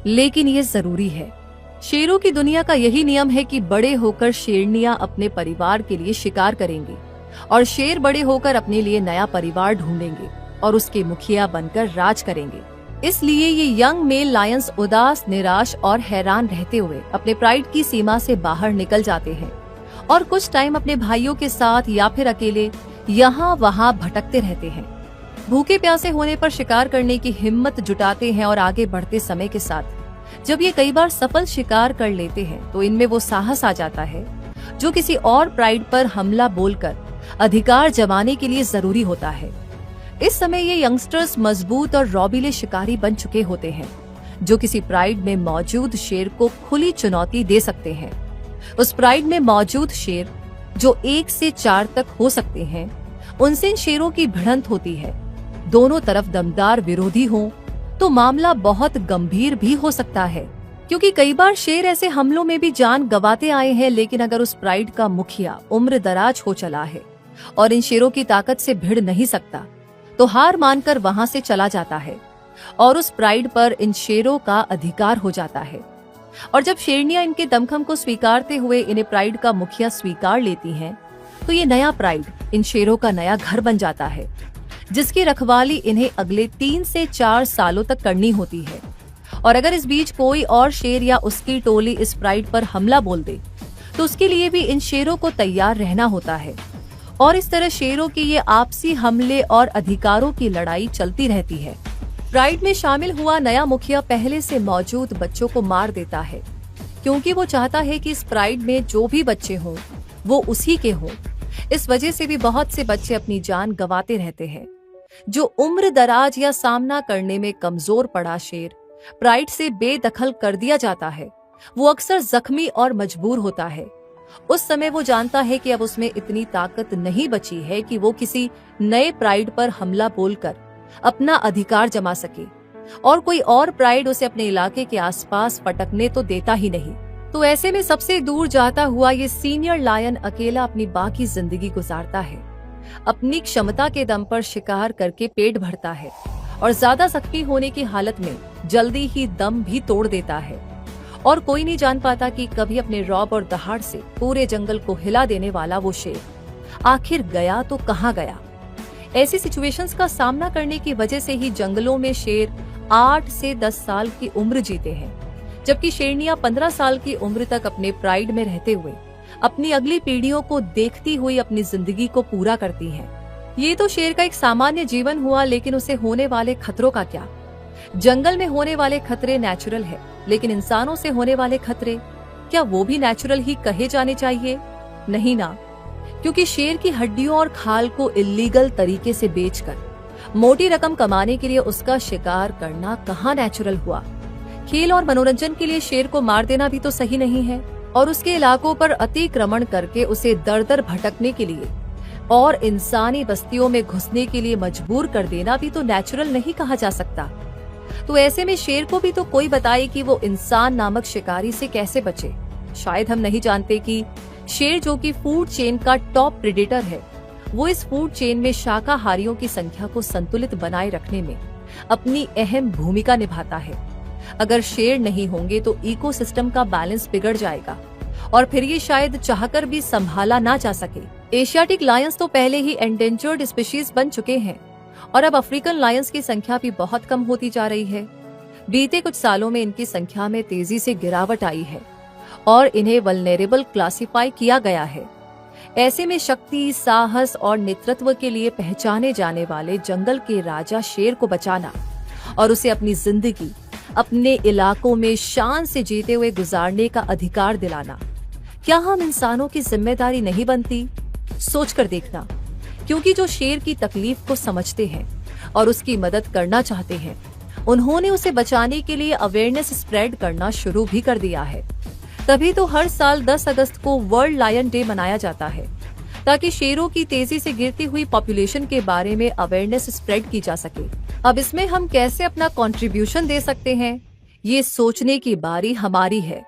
लेकिन ये जरूरी है। शेरों की दुनिया का यही नियम है कि बड़े होकर शेरनियां अपने परिवार के लिए शिकार करेंगी और शेर बड़े होकर अपने लिए नया परिवार ढूंढेंगे और उसके मुखिया बनकर राज करेंगे। इसलिए ये यंग मेल लायंस उदास, निराश और हैरान रहते हुए अपने प्राइड की सीमा से बाहर निकल जाते हैं और कुछ टाइम अपने भाइयों के साथ या फिर अकेले यहाँ वहाँ भटकते रहते हैं। भूखे प्यासे होने पर शिकार करने की हिम्मत जुटाते हैं और आगे बढ़ते समय के साथ जब ये कई बार सफल शिकार कर लेते हैं तो इनमें वो साहस आ जाता है जो किसी और प्राइड पर हमला बोलकर अधिकार जमाने के लिए जरूरी होता है। इस समय ये यंगस्टर्स मजबूत और रौबीले शिकारी बन चुके होते हैं जो किसी प्राइड में मौजूद शेर को खुली चुनौती दे सकते हैं। उस प्राइड में मौजूद शेर जो 1 से 4 तक हो सकते हैं, उनसे इन शेरों की भिड़ंत होती है। दोनों तरफ दमदार विरोधी हों तो मामला बहुत गंभीर भी हो सकता है, क्योंकि कई बार शेर ऐसे हमलों में भी जान गंवाते आए हैं। लेकिन अगर उस प्राइड का मुखिया उम्र दराज हो चला है और इन शेरों की ताकत से भिड़ नहीं सकता तो हार मानकर वहां से चला जाता है और उस प्राइड पर इन शेरों का अधिकार हो जाता है। और जब शेरनियां इनके दमखम को स्वीकारते हुए इन्हें प्राइड का मुखिया स्वीकार लेती हैं, तो ये नया प्राइड इन शेरों का नया घर बन जाता है, जिसकी रखवाली इन्हें अगले 3 से 4 सालों तक करनी होती है। और अगर इस बीच कोई और शेर या उसकी टोली इस प्राइड पर हमला बोल दे तो उसके लिए भी इन शेरों को तैयार रहना होता है। और इस तरह शेरों के ये आपसी हमले और अधिकारों की लड़ाई चलती रहती है। प्राइड में शामिल हुआ नया मुखिया पहले से मौजूद बच्चों को मार देता है, क्योंकि वो चाहता है कि इस प्राइड में जो भी बच्चे हों वो उसी के हों। इस वजह से भी बहुत से बच्चे अपनी जान गंवाते रहते हैं। जो उम्र दराज या सामना करने में कमजोर पड़ा शेर प्राइड से बेदखल कर दिया जाता है, वो अक्सर जख्मी और मजबूर होता है। उस समय वो जानता है कि अब उसमें इतनी ताकत नहीं बची है कि वो किसी नए प्राइड पर हमला बोलकर अपना अधिकार जमा सके, और कोई और प्राइड उसे अपने इलाके के आसपास फटकने तो देता ही नहीं। तो ऐसे में सबसे दूर जाता हुआ ये सीनियर लायन अकेला अपनी बाकी जिंदगी गुजारता है। अपनी क्षमता के दम पर शिकार करके पेट भरता है और ज्यादा जख्मी होने की हालत में जल्दी ही दम भी तोड़ देता है। और कोई नहीं जान पाता कि कभी अपने रौब और दहाड़ से पूरे जंगल को हिला देने वाला वो शेर आखिर गया तो कहाँ गया। ऐसी सिचुएशंस का सामना करने की वजह से ही जंगलों में शेर 8 से 10 साल की उम्र जीते हैं, जबकि शेरनियां 15 साल की उम्र तक अपने प्राइड में रहते हुए अपनी अगली पीढ़ियों को देखती हुई अपनी जिंदगी को पूरा करती हैं। ये तो शेर का एक सामान्य जीवन हुआ, लेकिन उसे होने वाले खतरों का क्या। जंगल में होने वाले खतरे नेचुरल है, लेकिन इंसानों से होने वाले खतरे, क्या वो भी नेचुरल ही कहे जाने चाहिए? नहीं ना, क्योंकि शेर की हड्डियों और खाल को इल्लीगल तरीके से बेचकर मोटी रकम कमाने के लिए उसका शिकार करना कहाँ नेचुरल हुआ। खेल और मनोरंजन के लिए शेर को मार देना भी तो सही नहीं है, और उसके इलाकों पर अतिक्रमण करके उसे दर दर भटकने के लिए और इंसानी बस्तियों में घुसने के लिए मजबूर कर देना भी तो नेचुरल नहीं कहा जा सकता। तो ऐसे में शेर को भी तो कोई बताए कि वो इंसान नामक शिकारी से कैसे बचे। शायद हम नहीं जानते कि शेर, जो कि फूड चेन का टॉप प्रेडेटर है, वो इस फूड चेन में शाकाहारियों की संख्या को संतुलित बनाए रखने में अपनी अहम भूमिका निभाता है। अगर शेर नहीं होंगे तो इकोसिस्टम का बैलेंस बिगड़ जाएगा और फिर ये शायद चाहकर भी संभाला ना जा सके। एशियाटिक लायंस तो पहले ही एंडेंजर्ड स्पीशीज बन चुके हैं और अब अफ्रीकन लायंस की संख्या भी बहुत कम होती जा रही है। बीते कुछ सालों में इनकी संख्या में तेजी से गिरावट आई है और इन्हें वल्नरेबल क्लासिफाई किया गया है। ऐसे में शक्ति, साहस और नेतृत्व के लिए पहचाने जाने वाले जंगल के राजा शेर को बचाना और उसे अपनी जिंदगी अपने इलाकों में शान से जीते हुए गुजारने का अधिकार दिलाना, क्या हम इंसानों की जिम्मेदारी नहीं बनती? सोच कर देखना, क्योंकि जो शेर की तकलीफ को समझते हैं और उसकी मदद करना चाहते हैं, उन्होंने उसे बचाने के लिए अवेयरनेस स्प्रेड करना शुरू भी कर दिया है। तभी तो हर साल 10 अगस्त को वर्ल्ड लायन डे मनाया जाता है, ताकि शेरों की तेजी से गिरती हुई पॉपुलेशन के बारे में अवेयरनेस स्प्रेड की जा सके। अब इसमें हम कैसे अपना कंट्रीब्यूशन दे सकते हैं, ये सोचने की बारी हमारी है।